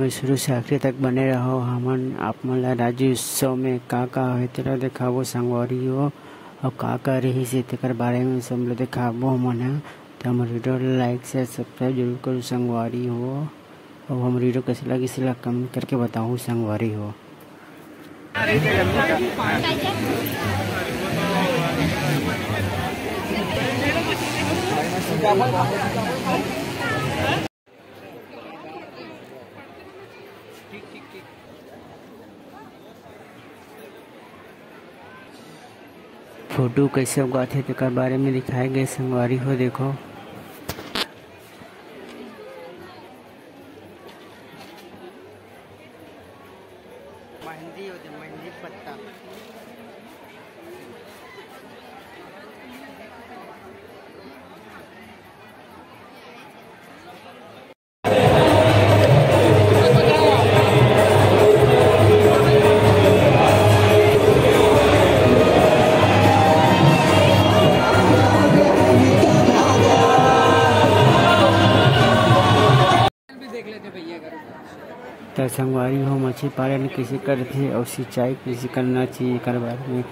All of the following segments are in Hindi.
और शुरू से आखिरी तक बने रहो। हमन आप मन ला राज्य उत्सव में का होय तेला देखाबो संगवारी हो और का रही से तेकर बारे में सब ला देखाबो हमन ह। तो हमर वीडियो लाइक शेयर सब्सक्राइब जरूर करो संगवारी हो। और हम वीडियो कैसे लगी इसे कमेंट करके बताऊँ संगवारी हो। फोटो कैसे उगाते तेकर बारे में दिखाए गए संगवारी हो। देखो मेहंदी पत्ता तो संगवारी हो मछली पालन कैसे करते और सिंचाई कैसे करना चाहिए एक बारे में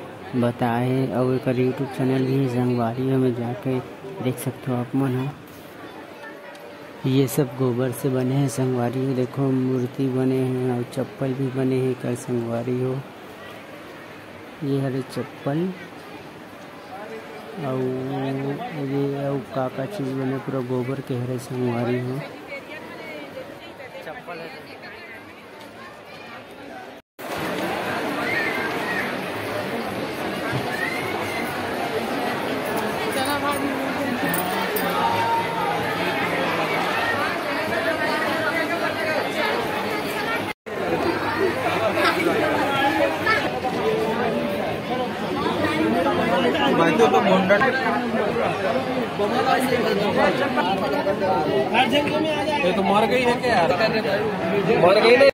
बताए। और एक यूट्यूब चैनल भी संगवारी हो में जाके देख सकते हो आप मन हो। ये सब गोबर से बने हैं संगवारी हो। देखो मूर्ति बने हैं और चप्पल भी बने हैं कर संगवारी हो। ये हरे चप्पल और ये और का चीज़ बने पूरा गोबर के हरे संगवारी हो। चप्पल है ये तो मर गई है क्या यार? मर गई नहीं।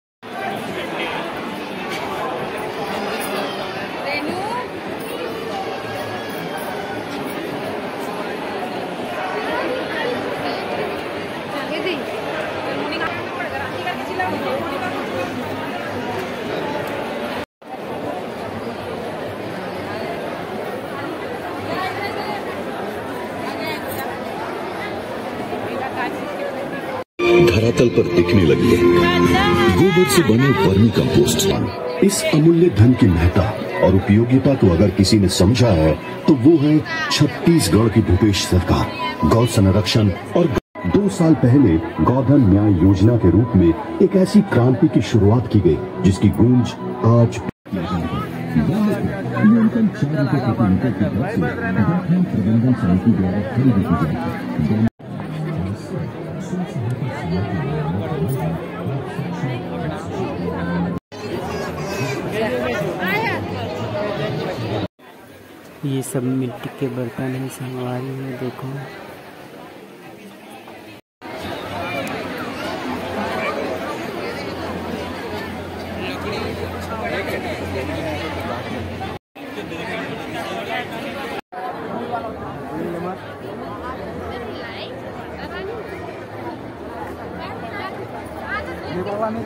धरातल पर दिखने लगी है गोबर से बने वर्मी कंपोस्ट। इस अमूल्य धन की महत्ता और उपयोगिता को अगर किसी ने समझा है तो वो है छत्तीसगढ़ की भूपेश सरकार। गौ संरक्षण और 2 साल पहले गौधन न्याय योजना के रूप में एक ऐसी क्रांति की शुरुआत की गई जिसकी गूंज आज प्रबंधन समिति द्वारा खरीदी की जाएगी। ये सब मिट्टी के बर्तन है संगवारी में। देखो नहीं